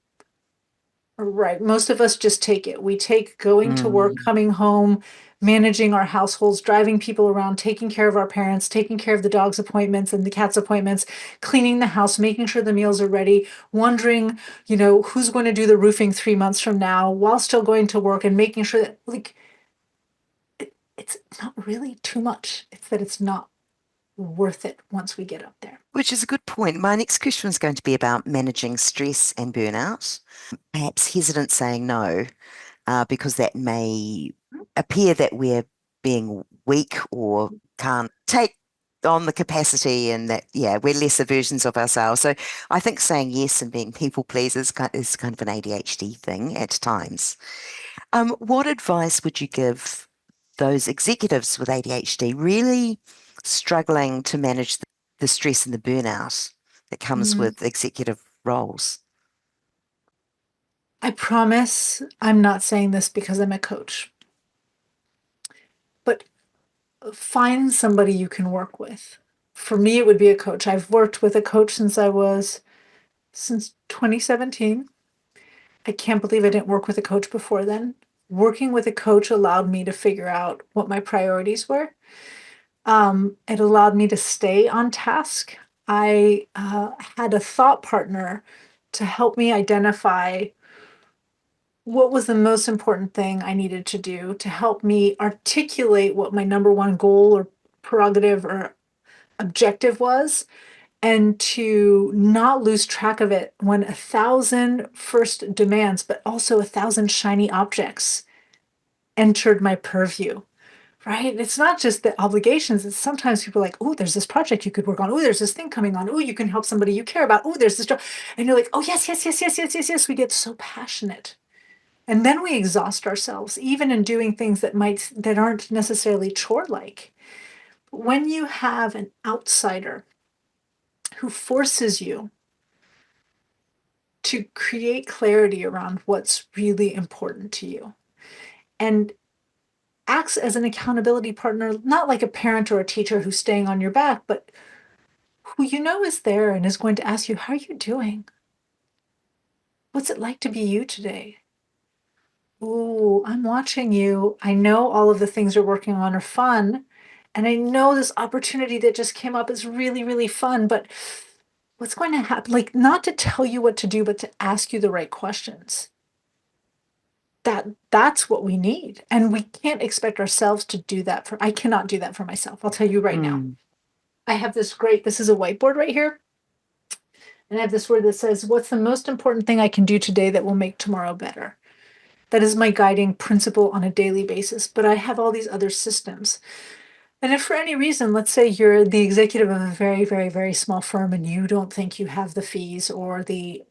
Right. Most of us just take it. We take going to work, coming home, managing our households, driving people around, taking care of our parents, taking care of the dog's appointments and the cat's appointments, cleaning the house, making sure the meals are ready, wondering, who's going to do the roofing 3 months from now while still going to work and making sure that it's not really too much. It's that it's not worth it once we get up there. Which is a good point. My next question is going to be about managing stress and burnout. Perhaps hesitant saying no, because that may appear that we're being weak or can't take on the capacity, and that, yeah, we're lesser versions of ourselves. So I think saying yes and being people pleasers is kind of an ADHD thing at times. What advice would you give those executives with ADHD really struggling to manage the stress and the burnout that comes Mm. with executive roles? I promise I'm not saying this because I'm a coach, but find somebody you can work with. For me, it would be a coach. I've worked with a coach since 2017. I can't believe I didn't work with a coach before then. Working with a coach allowed me to figure out what my priorities were. It allowed me to stay on task. I had a thought partner to help me identify what was the most important thing I needed to do to help me articulate what my number one goal or prerogative or objective was, and to not lose track of it when 1,000 first demands, but also 1,000 shiny objects entered my purview. Right? It's not just the obligations. It's sometimes people are like, oh, there's this project you could work on. Oh, there's this thing coming on. Oh, you can help somebody you care about. Oh, there's this job. And you're like, oh, yes, yes, yes, yes, yes, yes, yes. We get so passionate. And then we exhaust ourselves, even in doing things that aren't necessarily chore-like. When you have an outsider who forces you to create clarity around what's really important to you and acts as an accountability partner, not like a parent or a teacher who's staying on your back, but who you know is there and is going to ask you, how are you doing? What's it like to be you today? Ooh, I'm watching you. I know all of the things you're working on are fun. And I know this opportunity that just came up is really, really fun, but what's going to happen? Like, not to tell you what to do, but to ask you the right questions. That's what we need. And we can't expect ourselves to do that I cannot do that for myself. I'll tell you right now. Mm. I have this is a whiteboard right here. And I have this word that says, what's the most important thing I can do today that will make tomorrow better? That is my guiding principle on a daily basis. But I have all these other systems. And if for any reason, let's say you're the executive of a very, very, very small firm and you don't think you have the fees or the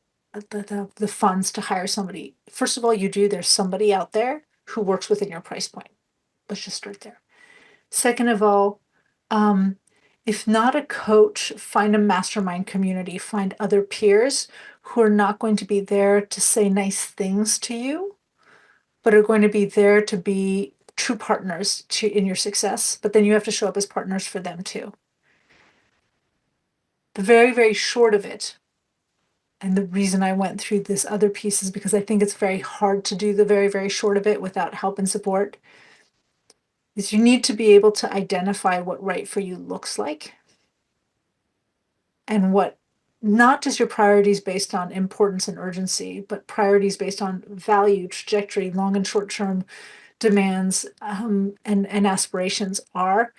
funds to hire somebody. First of all, you do. There's somebody out there who works within your price point. Let's just start there. Second of all, um, if not a coach, find a mastermind community, find other peers who are not going to be there to say nice things to you, but are going to be there to be true partners in your success. But then you have to show up as partners for them too. The very, very short of it, and the reason I went through this other piece is because I think it's very hard to do the very, very short of it without help and support, is you need to be able to identify what right for you looks like and what not just your priorities based on importance and urgency, but priorities based on value, trajectory, long and short term demands, and aspirations are.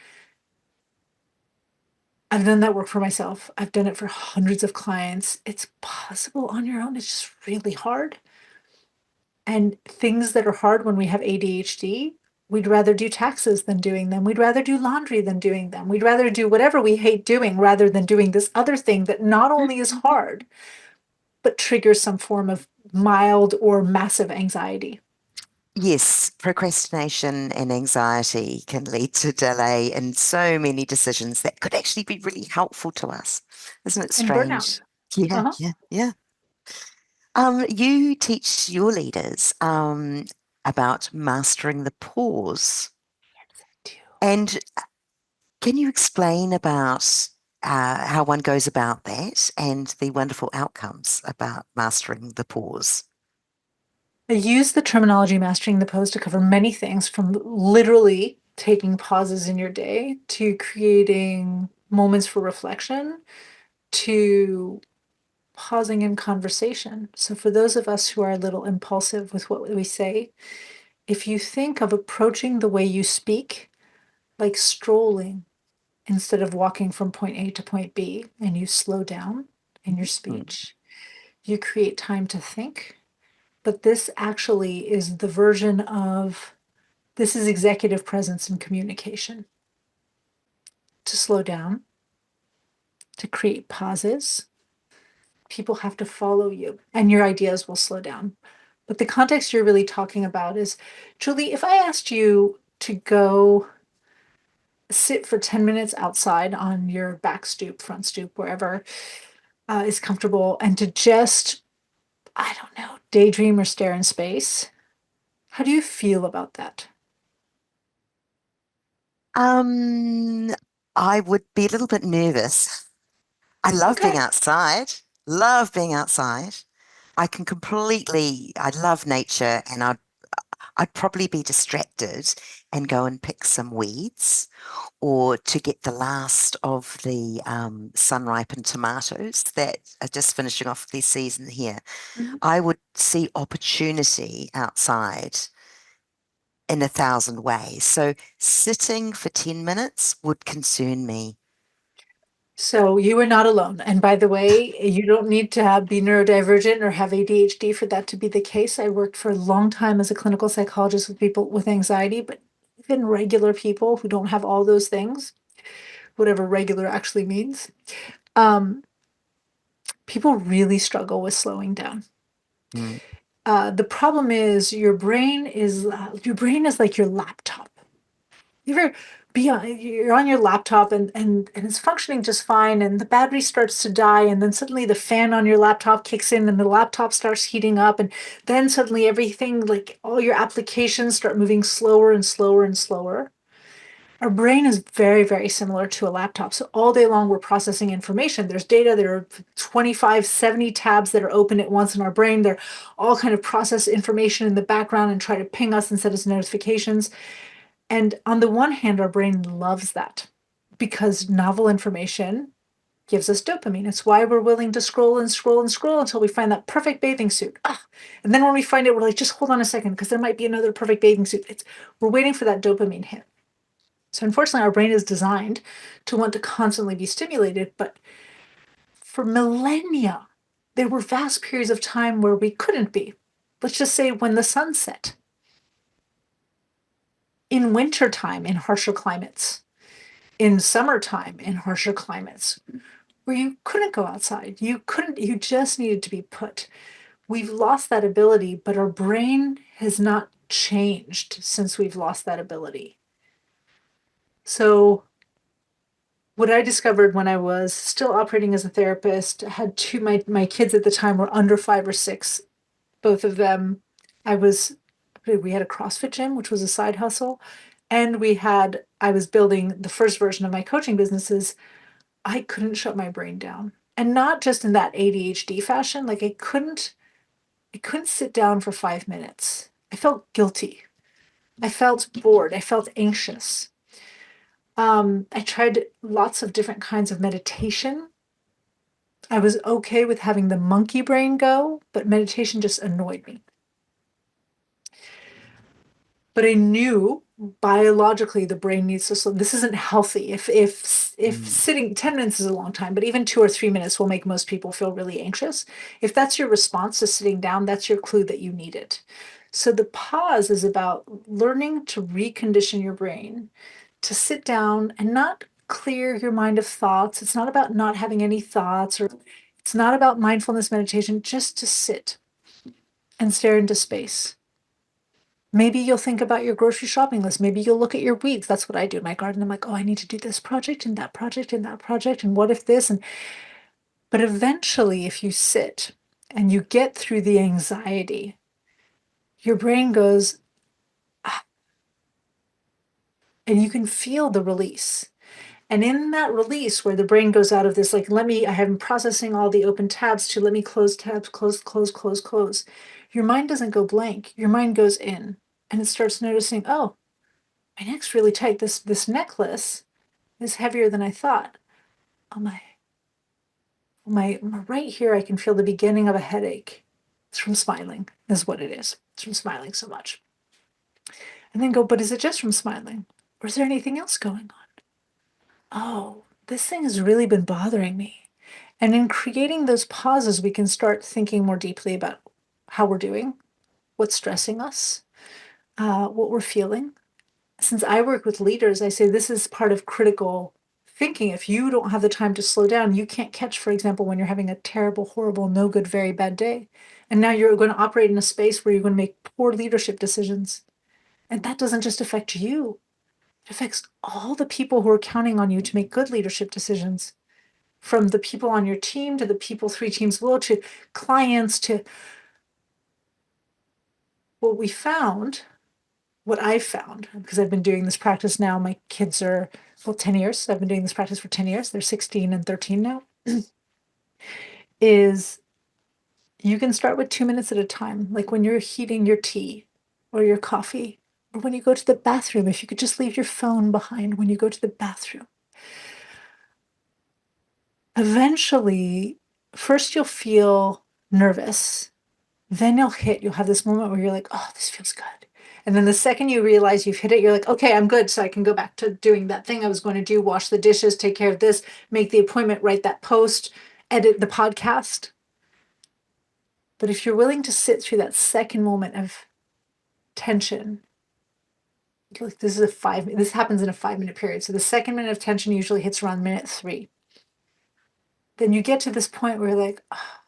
I've done that work for myself. I've done it for hundreds of clients. It's possible on your own. It's just really hard. And things that are hard when we have ADHD, we'd rather do taxes than doing them. We'd rather do laundry than doing them. We'd rather do whatever we hate doing rather than doing this other thing that not only is hard, but triggers some form of mild or massive anxiety. Yes, procrastination and anxiety can lead to delay in so many decisions that could actually be really helpful to us. Isn't it And burnout. strange? Yeah, Uh-huh. yeah, yeah. You teach your leaders about mastering the pause. And can you explain about how one goes about that and the wonderful outcomes about mastering the pause? I use the terminology mastering the pose to cover many things from literally taking pauses in your day to creating moments for reflection to pausing in conversation. So, for those of us who are a little impulsive with what we say, if you think of approaching the way you speak like strolling instead of walking from point A to point B, and you slow down in your Mm. speech, you create time to think. But this actually is the version of this is executive presence and communication. to slow down, to create pauses. People have to follow you, and your ideas will slow down. But the context you're really talking about is, Julie, if I asked you to go sit for 10 minutes outside on your back stoop, front stoop, wherever is comfortable, and to just, I don't know, daydream or stare in space, how do you feel about that? Um, I would be a little bit nervous. I love being Okay. outside. Love being outside. I love nature, and I'd probably be distracted and go and pick some weeds, or to get the last of the sun-ripened tomatoes that are just finishing off their season here. Mhm. I would see opportunity outside in 1,000 ways. So sitting for 10 minutes would concern me. So you are not alone. And by the way, you don't need to be neurodivergent or have ADHD for that to be the case. I worked for a long time as a clinical psychologist with people with anxiety, but even regular people who don't have all those things, whatever regular actually means, um, people really struggle with slowing down. Mm, The problem is your brain is like your laptop. You ever you're on your laptop and it's functioning just fine, and the battery starts to die, and then suddenly the fan on your laptop kicks in and the laptop starts heating up, and then suddenly everything, like all your applications, start moving slower and slower and slower. Our brain is very, very similar to a laptop. So all day long, we're processing information. There's data. There are 25, 70 tabs that are open at once in our brain. They're all kind of process information in the background and try to ping us and send us notifications. And on the one hand, our brain loves that because novel information gives us dopamine. It's why we're willing to scroll and scroll and scroll until we find that perfect bathing suit. Ah, and then when we find it, we're like, just hold on a second, because there might be another perfect bathing suit. We're waiting for that dopamine hit. So unfortunately, our brain is designed to want to constantly be stimulated. But for millennia, there were vast periods of time where we couldn't be. Let's just say when the sun set. In wintertime, in harsher climates, in summertime, in harsher climates, where you couldn't go outside. You just needed to be put. We've lost that ability, but our brain has not changed since we've lost that ability. So what I discovered when I was still operating as a therapist, I had my kids at the time were under 5 or 6, both of them. I was we had a CrossFit gym, which was a side hustle, and I was building the first version of my coaching businesses. I couldn't shut my brain down. And not just in that ADHD fashion, like I couldn't sit down for 5 minutes. I felt guilty. I felt bored. I felt anxious. I tried lots of different kinds of meditation. I was okay with having the monkey brain go, but meditation just annoyed me. But I knew biologically the brain needs to slow. This isn't healthy. If mm, sitting 10 minutes is a long time, but even 2 or 3 minutes will make most people feel really anxious. If that's your response to sitting down, that's your clue that you need it. So the pause is about learning to recondition your brain to sit down and not clear your mind of thoughts. It's not about not having any thoughts, or it's not about mindfulness meditation, just to sit and stare into space. Maybe you'll think about your grocery shopping list. Maybe you'll look at your weeds. That's what I do in my garden. I'm like, oh, I need to do this project and that project and that project. And what if this? But eventually, if you sit and you get through the anxiety, your brain goes, ah, and you can feel the release. And in that release, where the brain goes out of this, like, I am processing all the open tabs, to let me close tabs, close, close, close, close. Your mind doesn't go blank. Your mind goes in and it starts noticing, oh, my neck's really tight. This necklace is heavier than I thought. On my right here, I can feel the beginning of a headache. It's from smiling, is what it is. It's from smiling so much. And then go, but is it just from smiling? Or is there anything else going on? Oh, this thing has really been bothering me. And in creating those pauses, we can start thinking more deeply about how we're doing, what's stressing us, what we're feeling. Since I work with leaders, I say this is part of critical thinking if you don't have the time to slow down, you can't catch, for example, when you're having a terrible, horrible, no good, very bad day. And now you're going to operate in a space where you're going to make poor leadership decisions. And that doesn't just affect you, it affects all the people who are counting on you to make good leadership decisions, from the people on your team to the people 3 teams below to clients to what we found, what I found, because I've been doing this practice now. My kids are, well, 10 years. So I've been doing this practice for 10 years. They're 16 and 13 now. Is you can start with 2 minutes at a time, like when you're heating your tea or your coffee, or when you go to the bathroom, if you could just leave your phone behind when you go to the bathroom. Eventually, first you'll feel nervous, then you'll have this moment where you're like, oh, this feels good. And then the second you realize you've hit it, you're like, okay, I'm good. So I can go back to doing that thing I was going to do, wash the dishes, take care of this, make the appointment, write that post, edit the podcast. But if you're willing to sit through that second moment of tension, like this happens in a 5 minute period. So the second minute of tension usually hits around minute 3. Then you get to this point where you're like, oh.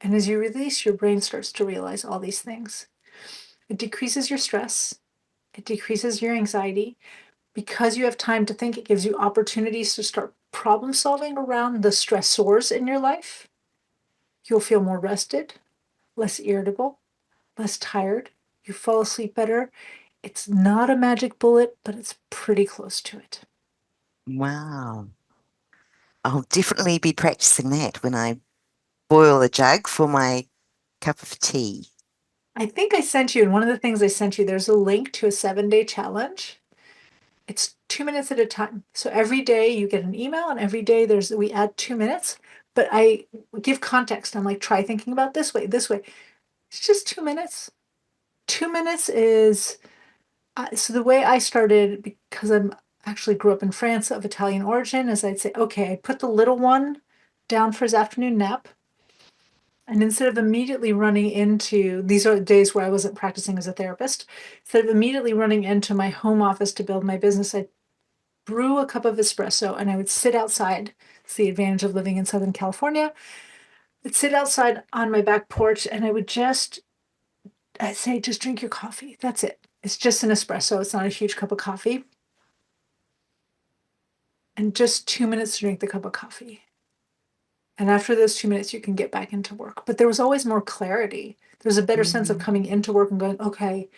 And as you release, your brain starts to realize all these things. It decreases your stress. It decreases your anxiety. Because you have time to think, it gives you opportunities to start problem solving around the stressors in your life. You'll feel more rested, less irritable, less tired. You fall asleep better. It's not a magic bullet, but it's pretty close to it. Wow. I'll definitely be practicing that when I boil a jug for my cup of tea. I think I sent you, and one of the things I sent you, there's a link to a 7-day challenge. It's 2 minutes at a time. So every day you get an email, and every day we add 2 minutes. But I give context. I'm like, try thinking about this way, this way. It's just 2 minutes. 2 minutes is so the way I started, because I'm actually grew up in France of Italian origin, is I'd say, okay, I put the little one down for his afternoon nap. And instead of immediately running into, these are days where I wasn't practicing as a therapist, instead of immediately running into my home office to build my business, I'd brew a cup of espresso and I would sit outside. It's the advantage of living in Southern California. I'd sit outside on my back porch and I'd say, just drink your coffee. That's it. It's just an espresso. It's not a huge cup of coffee. And just 2 minutes to drink the cup of coffee. And after those 2 minutes, you can get back into work. But there was always more clarity. There's a better sense of coming into work and going, okay,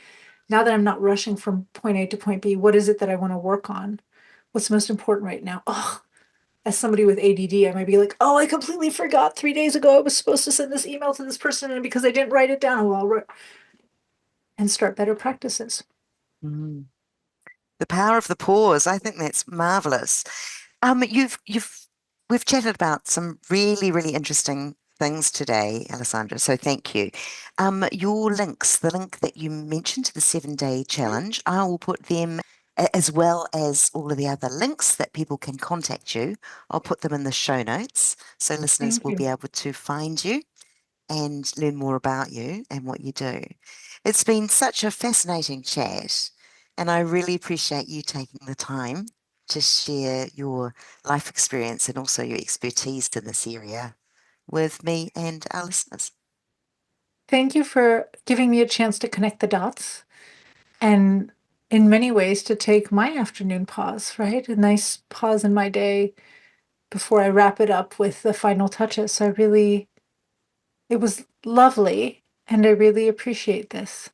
now that I'm not rushing from point A to point B, what is it that I want to work on? What's most important right now? Oh, as somebody with ADD, I might be like, oh, I completely forgot 3 days ago I was supposed to send this email to this person, and because I didn't write it down, and start better practices. Mm. The power of the pause. I think that's marvelous. We've chatted about some really, really interesting things today, Alessandra. So thank you. Your links, the link that you mentioned to the 7-day challenge, I will put them as well as all of the other links that people can contact you. I'll put them in the show notes so listeners Thank will you. be able to find you and learn more about you and what you do. It's been such a fascinating chat, and I really appreciate you taking the time to share your life experience and also your expertise in this area with me and our listeners. Thank you for giving me a chance to connect the dots and in many ways to take my afternoon pause, right? A nice pause in my day before I wrap it up with the final touches. So it was lovely, and I really appreciate this.